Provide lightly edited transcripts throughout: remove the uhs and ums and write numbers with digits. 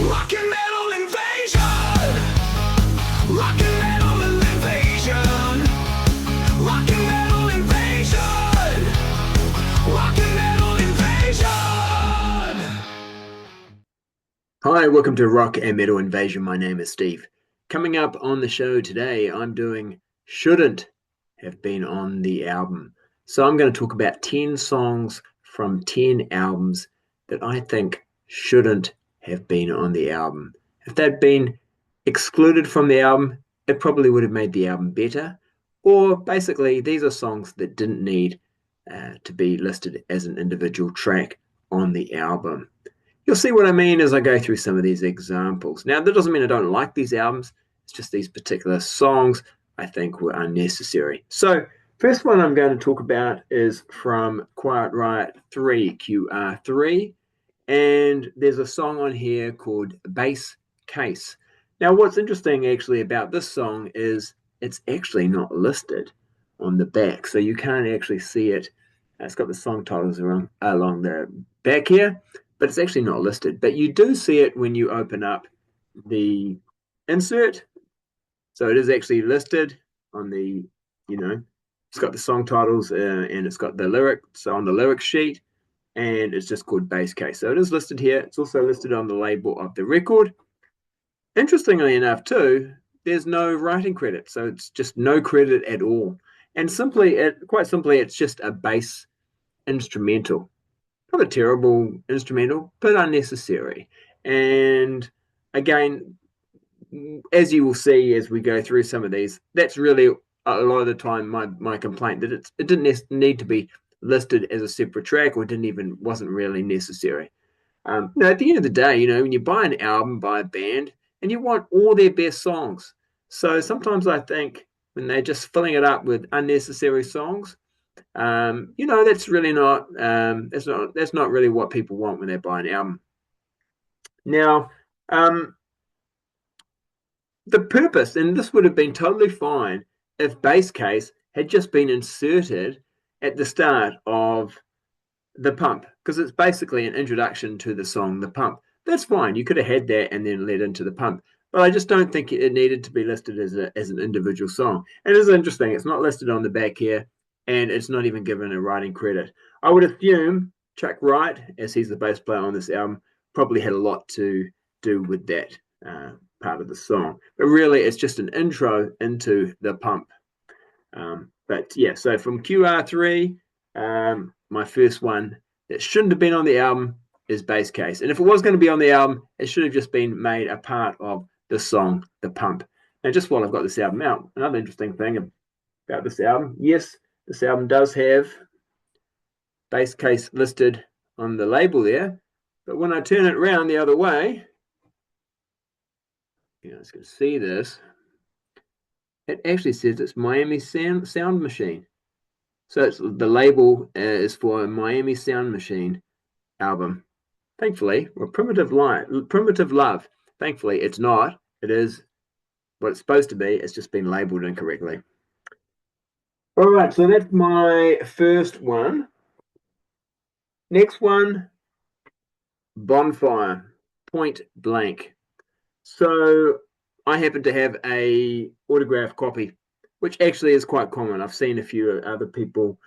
Rock and metal invasion. Rock and metal invasion. Rock and metal invasion. Rock and metal invasion. Hi, welcome to Rock and Metal Invasion. My name is Steve. Coming up on the show today, I'm doing Shouldn't Have Been on the Album. So I'm going to talk about 10 songs from 10 albums that I think shouldn't have been on the album. If they'd been excluded from the album, it probably would have made the album better. Or basically, these are songs that didn't need to be listed as an individual track on the album. You'll see what I mean as I go through some of these examples. Now, that doesn't mean I don't like these albums. It's just these particular songs I think were unnecessary. So, first one I'm going to talk about is from Quiet Riot 3, QR3. And there's a song on here called Bass Case. Now, what's interesting actually about this song is it's actually not listed on the back. So you can't actually see it. It's got the song titles along the back here, but it's actually not listed. But you do see it when you open up the insert. So it is actually listed on the, it's got the song titles and it's got the lyrics on the lyric sheet, and it's just called Bass Case. So it is listed here. It's also listed on the label of the record. Interestingly enough, too, there's no writing credit. So it's just no credit at all. And quite simply, it's just a bass instrumental. Not a terrible instrumental, but unnecessary. And again, as you will see as we go through some of these, that's really a lot of the time my complaint, that it didn't need to be listed as a separate track, or wasn't really necessary. At the end of the day, when you buy an album by a band and you want all their best songs, so sometimes I think when they're just filling it up with unnecessary songs, that's really not that's not really what people want when they buy an album. Now, the purpose, and this would have been totally fine if Bass Case had just been inserted at the start of The Pump, because it's basically an introduction to the song The Pump. That's fine. You could have had that and then led into The Pump. But I just don't think it needed to be listed as an individual song. And it is interesting. It's not listed on the back here, and it's not even given a writing credit. I would assume Chuck Wright, as he's the bass player on this album, probably had a lot to do with that part of the song. But really, it's just an intro into The Pump. But yeah, so from QR3, my first one that shouldn't have been on the album is Bass Case. And if it was going to be on the album, it should have just been made a part of the song, The Pump. Now, just while I've got this album out, another interesting thing about this album, yes, this album does have Bass Case listed on the label there, but when I turn it around the other way, you guys can see this, it actually says it's Miami Sound Machine. So the label is for a Miami Sound Machine album. Thankfully, or Primitive Love. Thankfully, it's not. It is what it's supposed to be. It's just been labeled incorrectly. All right, so that's my first one. Next one, Bonfire, Point Blank. So I happen to have a autographed copy, which actually is quite common. I've seen a few other people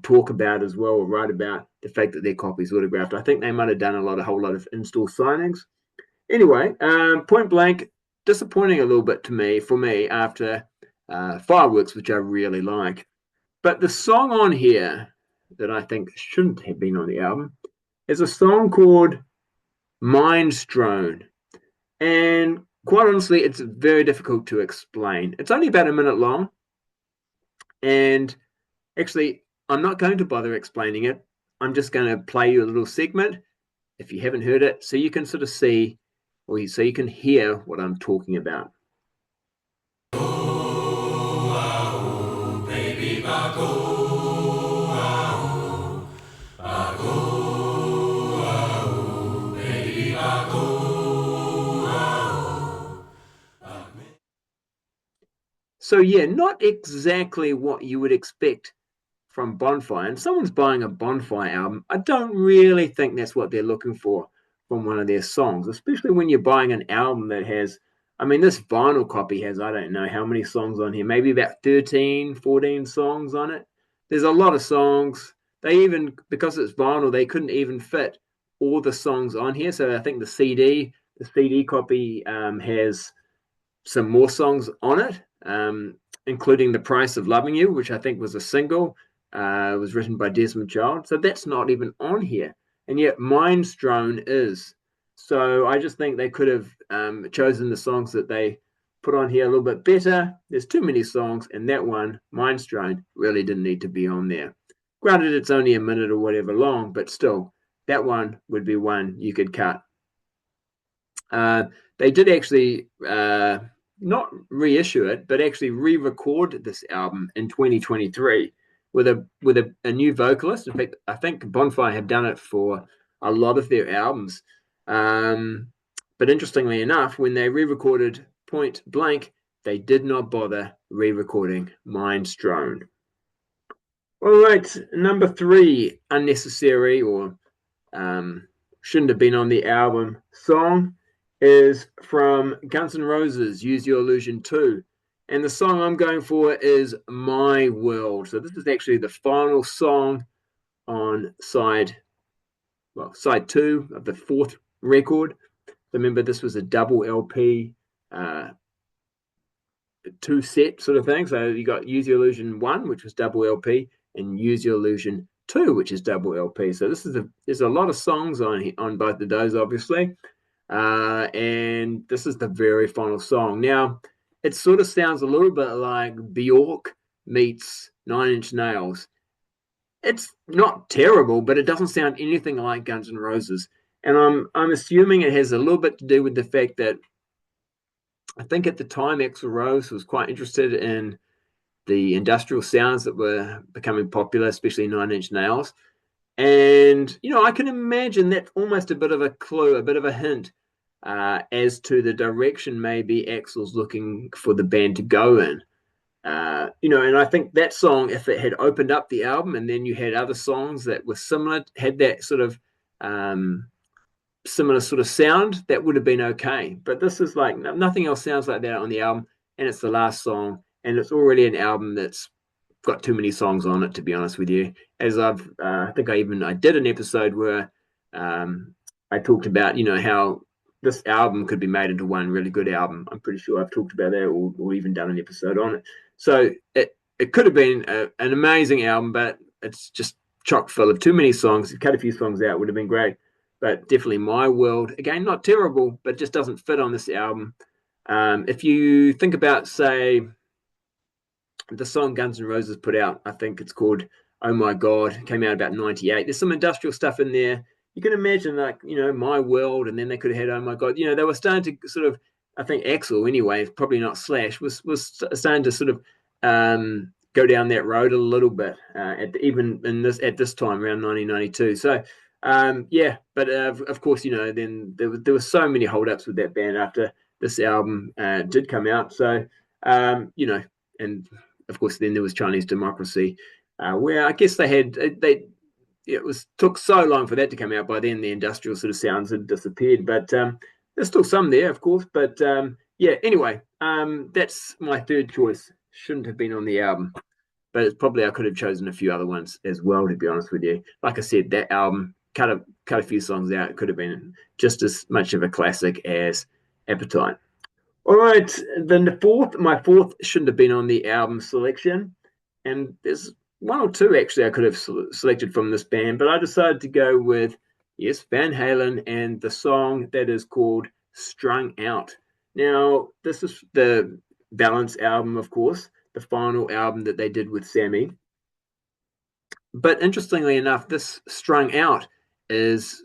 talk about as well, or write about the fact that their copy's autographed. I think they might have done a whole lot of in-store signings. Anyway, Point Blank, disappointing a little bit for me after Fireworks, which I really like. But the song on here that I think shouldn't have been on the album is a song called Mind Strewn. And quite honestly, it's very difficult to explain. It's only about a minute long. And actually, I'm not going to bother explaining it. I'm just going to play you a little segment, if you haven't heard it, so you can sort of see, or so you can hear what I'm talking about. So yeah, not exactly what you would expect from Bonfire. And someone's buying a Bonfire album, I don't really think that's what they're looking for from one of their songs, especially when you're buying an album that has, I mean, this vinyl copy has, I don't know how many songs on here, maybe about 13, 14 songs on it. There's a lot of songs. They even, because it's vinyl, they couldn't even fit all the songs on here. So I think the CD copy has some more songs on it, including The Price of Loving You, which I think was a single. It was written by Desmond Child. So that's not even on here. And yet Mind Strewn is. So I just think they could have chosen the songs that they put on here a little bit better. There's too many songs, and that one, Mind Strewn, really didn't need to be on there. Granted, it's only a minute or whatever long, but still, that one would be one you could cut. They did actually not reissue it, but actually re-record this album in 2023 with a new vocalist. In fact, I think Bonfire have done it for a lot of their albums. But interestingly enough, when they re-recorded Point Blank, they did not bother re-recording Mind Strewn. All right, number 3, unnecessary or shouldn't have been on the album song is from Guns N' Roses, Use Your Illusion 2. And the song I'm going for is My World. So this is actually the final song on side 2 of the 4th record. Remember, this was a double LP 2-set sort of thing. So you got Use Your Illusion 1, which was double LP, and Use Your Illusion 2, which is double LP. So there's a lot of songs on both of those, obviously. And this is the very final song. Now, it sort of sounds a little bit like Bjork meets Nine Inch Nails. It's not terrible, but it doesn't sound anything like Guns N' Roses. And I'm assuming it has a little bit to do with the fact that I think at the time Axl Rose was quite interested in the industrial sounds that were becoming popular, especially Nine Inch Nails. And, I can imagine that's almost a bit of a clue, a bit of a hint as to the direction maybe Axl's looking for the band to go in. And I think that song, if it had opened up the album and then you had other songs that were similar, had that sort of similar sort of sound, that would have been okay. But this is like, nothing else sounds like that on the album, and it's the last song, and it's already an album that's got too many songs on it, to be honest with you. As I think I did an episode where I talked about, how this album could be made into one really good album. I'm pretty sure I've talked about that or even done an episode on it. So it could have been an amazing album, but it's just chock full of too many songs. Cut a few songs out would have been great, but definitely My World, again, not terrible, but just doesn't fit on this album. If you think about, say, the song Guns N' Roses put out, I think it's called Oh My God, it came out about 98. There's some industrial stuff in there. You can imagine, like, My World, and then they could have had Oh My God. They were starting to sort of, I think Axl anyway, probably not Slash, was starting to sort of go down that road a little bit, at this time around 1992. So but of course, then there were so many holdups with that band after this album did come out. So and of course then there was Chinese Democracy, where I guess took so long for that to come out. By then the industrial sort of sounds had disappeared, but there's still some there, of course. But anyway, that's my third choice. Shouldn't have been on the album, but it's probably I could have chosen a few other ones as well, to be honest with you. Like I said, that album cut a few songs out. It could have been just as much of a classic as Appetite. All right, then my fourth shouldn't have been on the album selection, and there's one or two actually I could have selected from this band, but I decided to go with Van Halen and the song that is called Strung Out. Now, this is the Balance album, of course, the final album that they did with Sammy. But interestingly enough, this Strung Out is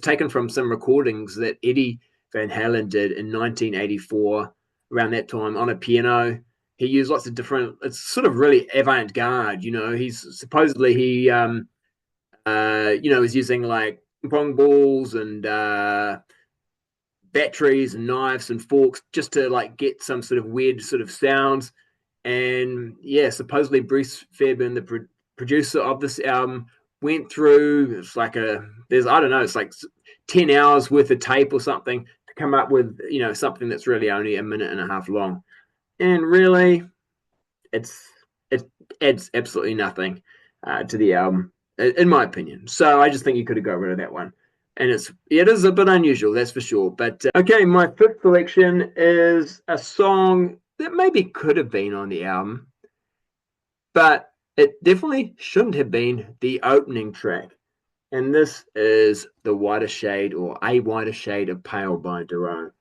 taken from some recordings that Eddie Van Halen did in 1984, around that time, on a piano. He used lots of different, it's sort of really avant-garde, he's supposedly was using like pong balls and batteries and knives and forks just to like get some sort of weird sort of sounds. And supposedly Bruce Fairbairn, the producer of this album, went through, it's like it's like 10 hours worth of tape or something to come up with, you know, something that's really only a minute and a half long. And really, it adds absolutely nothing to the album, in my opinion. So I just think you could have got rid of that one. And it is a bit unusual, that's for sure. But okay, my fifth selection is a song that maybe could have been on the album, but it definitely shouldn't have been the opening track. And this is The Whiter Shade, or A Whiter Shade of Pale by Doro.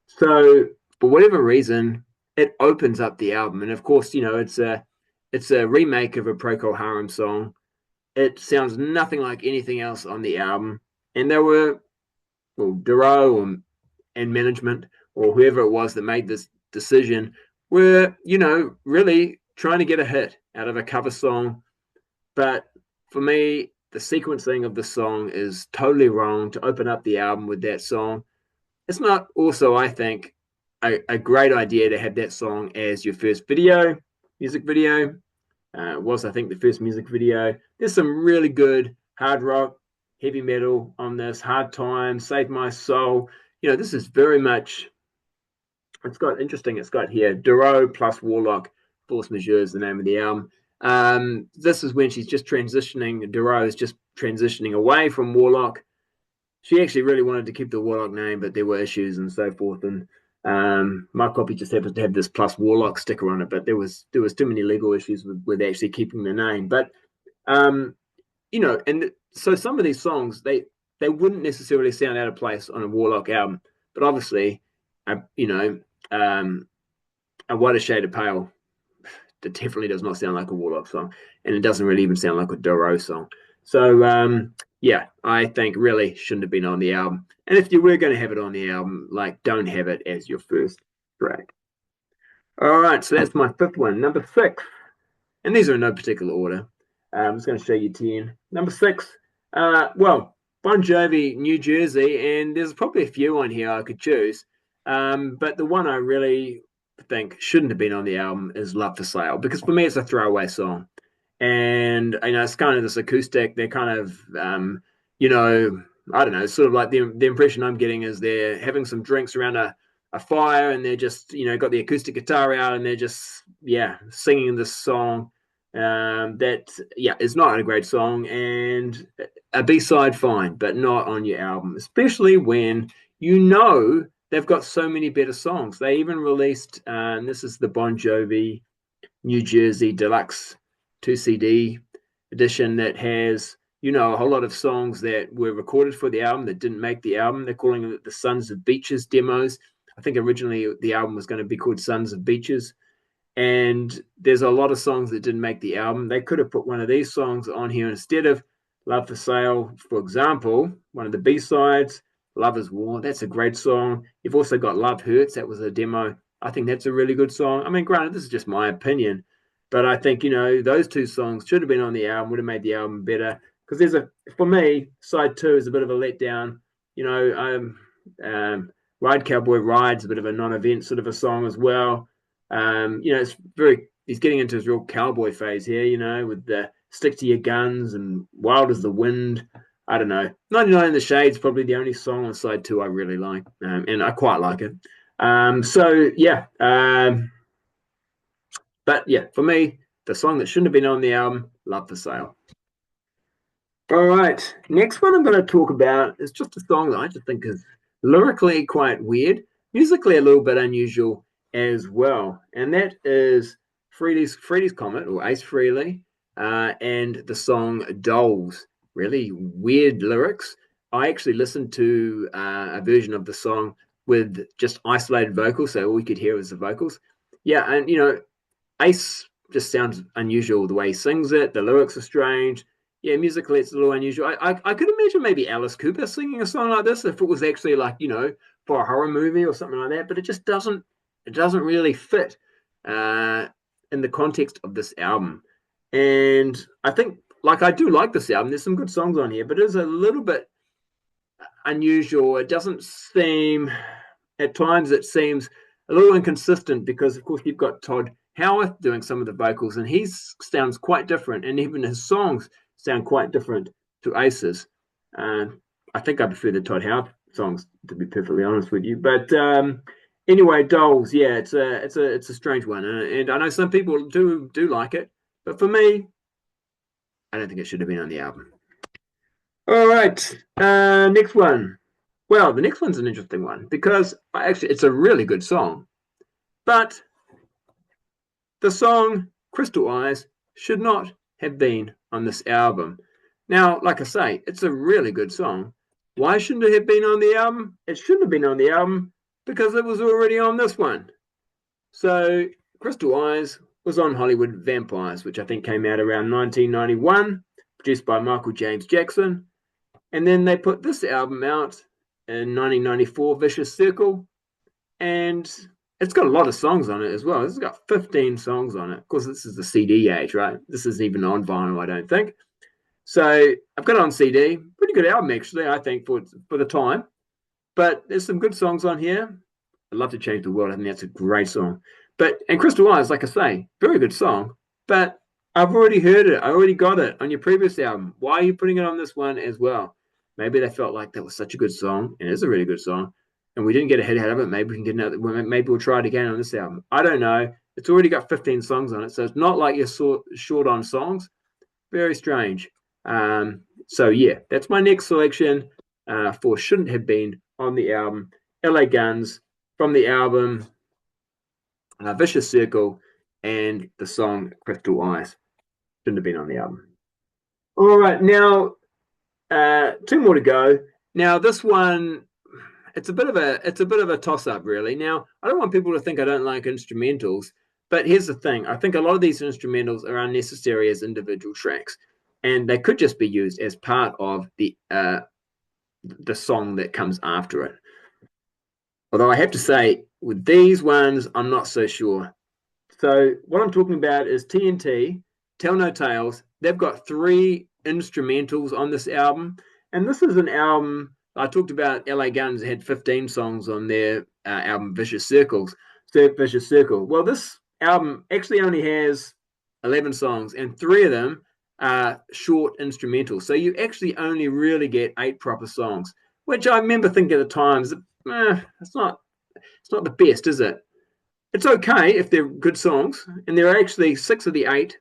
So for whatever reason, it opens up the album. And of course, you know, it's a remake of a Procol Harum song. It sounds nothing like anything else on the album. And there were, well, Doro and management, or whoever it was that made this decision, were, you know, really trying to get a hit out of a cover song. But for me, the sequencing of the song is totally wrong to open up the album with that song. It's not also, I think, a great idea to have that song as your first music video. It was, I think, the first music video. There's some really good hard rock, heavy metal on this. Hard Time, Save My Soul. You know, this is very much, it's got here, Doro plus Warlock, Force Majeure is the name of the album. This is when she's just transitioning, Doro is just transitioning away from Warlock. She actually really wanted to keep the Warlock name, but there were issues and so forth. And my copy just happens to have this plus Warlock sticker on it, but there was too many legal issues with actually keeping the name. But you know, and so some of these songs they wouldn't necessarily sound out of place on a Warlock album, but obviously, you know, A Whiter Shade of Pale, that definitely does not sound like a Warlock song, and it doesn't really even sound like a Doro song. So yeah, I think really shouldn't have been on the album. And if you were going to have it on the album, like, don't have it as your first track. All right, so that's my fifth one. Number 6, and these are in no particular order. I'm just going to show you 10. Number 6, well, Bon Jovi, New Jersey, and there's probably a few on here I could choose. But the one I really think shouldn't have been on the album is Love for Sale, because for me it's a throwaway song. And you know, it's kind of this acoustic. They're kind of, you know, I don't know, sort of like the impression I'm getting is they're having some drinks around a fire, and they're just, you know, got the acoustic guitar out, and they're just, yeah, singing this song. That, yeah, is not a great song, and a B-side fine, but not on your album, especially when you know they've got so many better songs. They even released, and this is the Bon Jovi New Jersey Deluxe 2 CD edition that has, you know, a whole lot of songs that were recorded for the album that didn't make the album. They're calling it the Sons of Beaches demos. I think originally the album was going to be called Sons of Beaches. And there's a lot of songs that didn't make the album. They could have put one of these songs on here instead of Love for Sale, for example, one of the B-sides, Love is War. That's a great song. You've also got Love Hurts. That was a demo. I think that's a really good song. I mean, granted, this is just my opinion, but I think, you know, those two songs should have been on the album, would have made the album better. Because for me, side 2 is a bit of a letdown. You know, Ride Cowboy Ride's a bit of a non-event sort of a song as well. You know, he's getting into his real cowboy phase here, you know, with the Stick to Your Guns and Wild as the Wind. I don't know. 99 in the Shade's probably the only song on side 2 I really like, and I quite like it. So yeah, but yeah, for me, the song that shouldn't have been on the album, Love for Sale. All right, next one I'm going to talk about is just a song that I just think is lyrically quite weird, musically a little bit unusual as well, and that is Frehley's Comet, or Ace Frehley, and the song Dolls. Really weird lyrics. I actually listened to a version of the song with just isolated vocals, so all we could hear was the vocals. Yeah, and you know, Ace just sounds unusual the way he sings it. The lyrics are strange. Yeah, musically it's a little unusual. I could imagine maybe Alice Cooper singing a song like this if it was actually, like, you know, for a horror movie or something like that. But it just doesn't really fit in the context of this album. And I think, like, I do like this album. There's some good songs on here, but it is a little bit unusual. It doesn't seem, at times it seems a little inconsistent, because of course you've got Todd Howarth doing some of the vocals, and he sounds quite different, and even his songs sound quite different to Ace's. I think I prefer the Todd Howe songs, to be perfectly honest with you. But anyway, Dolls, yeah, it's a strange one, and I know some people do like it, but for me, I don't think it should have been on the album. All right, next one. Well, the next one's an interesting one because actually it's a really good song, but the song Crystal Eyes should not have been on this album. Now, like I say, it's a really good song. Why shouldn't it have been on the album? It shouldn't have been on the album because it was already on this one. So, Crystal Eyes was on Hollywood Vampires, which I think came out around 1991, produced by Michael James Jackson. And then they put this album out in 1994, Vicious Circle, and it's got a lot of songs on it as well. It's got 15 songs on it. Of course, this is the CD age, right? This isn't even on vinyl, I don't think. So I've got it on CD. Pretty good album, actually, I think, for the time. But there's some good songs on here. I'd love to change the world. I think that's a great song. And Crystal Eyes, like I say, very good song. But I've already heard it. I already got it on your previous album. Why are you putting it on this one as well? Maybe they felt like that was such a good song, and it is a really good song, and we didn't get a hit out of it. Maybe we can get another. Maybe we'll try it again on this album. I don't know. It's already got 15 songs on it, so it's not like you're short on songs. Very strange. So yeah, that's my next selection for shouldn't have been on the album. LA Guns from the album Vicious Circle and the song Crystal Eyes shouldn't have been on the album. All right, now. Two more to go. Now this one, it's a bit of a toss-up, really. Now I don't want people to think I don't like instrumentals, but here's the thing: I think a lot of these instrumentals are unnecessary as individual tracks, and they could just be used as part of the song that comes after it. Although I have to say, with these ones, I'm not so sure. So what I'm talking about is TNT, Tell No Tales. They've got 3 instrumentals on this album, and this is an album I talked about. LA Guns had 15 songs on their album Vicious Circle. Well, this album actually only has 11 songs, and 3 of them are short instrumentals, so you actually only really get 8 proper songs, which I remember thinking at the time, it's not the best, is it? It's okay if they're good songs, and there are actually 6 of the 8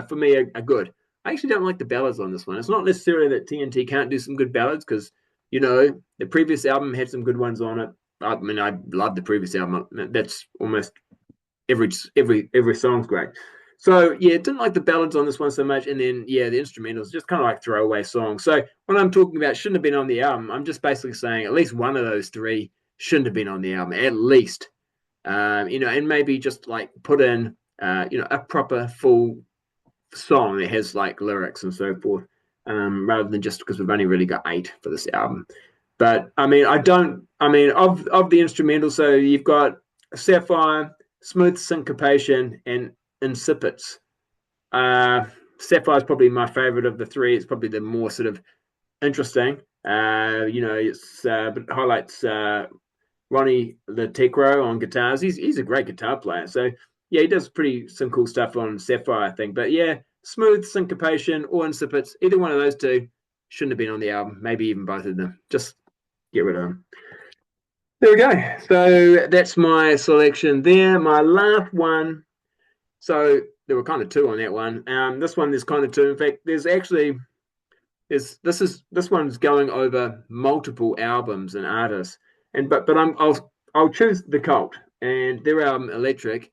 for me are good. I actually don't like the ballads on this one. It's not necessarily that TNT can't do some good ballads, because the previous album had some good ones on it. I mean, I love the previous album. That's almost every song's great. So yeah, didn't like the ballads on this one so much, and then yeah, the instrumentals just kind of like throwaway songs. So when I'm talking about shouldn't have been on the album, I'm just basically saying at least one of those 3 shouldn't have been on the album, at least. And maybe just like put in a proper full song that has like lyrics and so forth, rather than just because we've only really got 8 for this album. But I mean, of the instrumental, so you've got Sapphire, Smooth Syncopation, and Incipits. Sapphire is probably my favorite of the 3. It's probably the more sort of interesting. It highlights Ronnie Letecro on guitars. He's a great guitar player. So yeah, he does some cool stuff on Sapphire, I think. But yeah, Smooth Syncopation or Incipits, either one of those 2 shouldn't have been on the album. Maybe even both of them. Just get rid of them. There we go. So that's my selection there. My last one. So there were kind of 2 on that one. This one there's kind of 2. In fact, this one's going over multiple albums and artists. But I'll choose The Cult and their album Electric.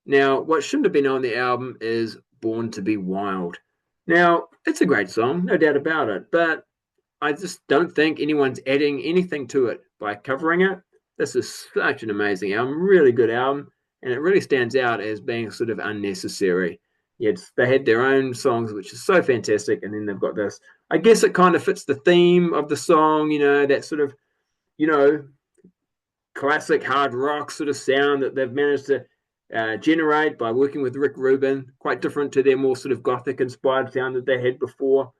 Now, what shouldn't have been on the album is Born to Be Wild. Now, it's a great song, no doubt about it, but I just don't think anyone's adding anything to it by covering it. This is such an amazing album, really good album, and it really stands out as being sort of unnecessary. Yet they had their own songs, which is so fantastic, and then they've got this. I guess it kind of fits the theme of the song, that sort of, classic hard rock sort of sound that they've managed to generate by working with Rick Rubin, quite different to their more sort of gothic inspired sound that they had before.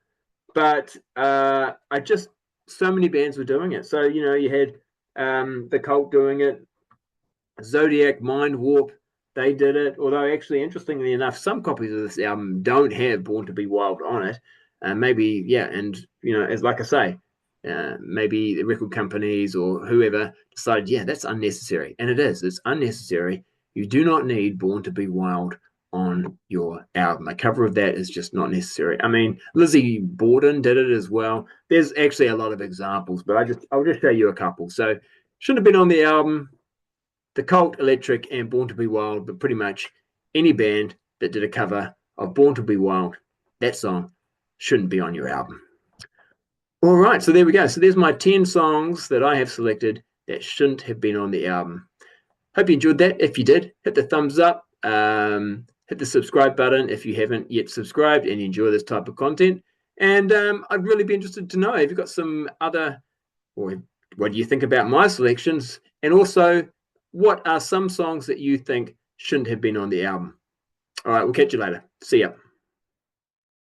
But so many bands were doing it. So you had The Cult doing it, Zodiac, Mind Warp, they did it. Although actually, interestingly enough, some copies of this album don't have Born to Be Wild on it. Maybe, yeah, and as like I say, maybe the record companies or whoever decided, yeah, that's unnecessary. And it's unnecessary. You do not need Born to Be Wild on your album. A cover of that is just not necessary. I mean, Lizzie Borden did it as well. There's actually a lot of examples, but I'll just show you a couple. So shouldn't have been on the album. The Cult, Electric, and Born to Be Wild, but pretty much any band that did a cover of Born to Be Wild, that song shouldn't be on your album. All right, so there we go. So there's my 10 songs that I have selected that shouldn't have been on the album. Hope you enjoyed that. If you did, hit the thumbs up, hit the subscribe button if you haven't yet subscribed and you enjoy this type of content. And I'd really be interested to know if you've got some other, or what do you think about my selections? And also, what are some songs that you think shouldn't have been on the album? All right, we'll catch you later. See ya.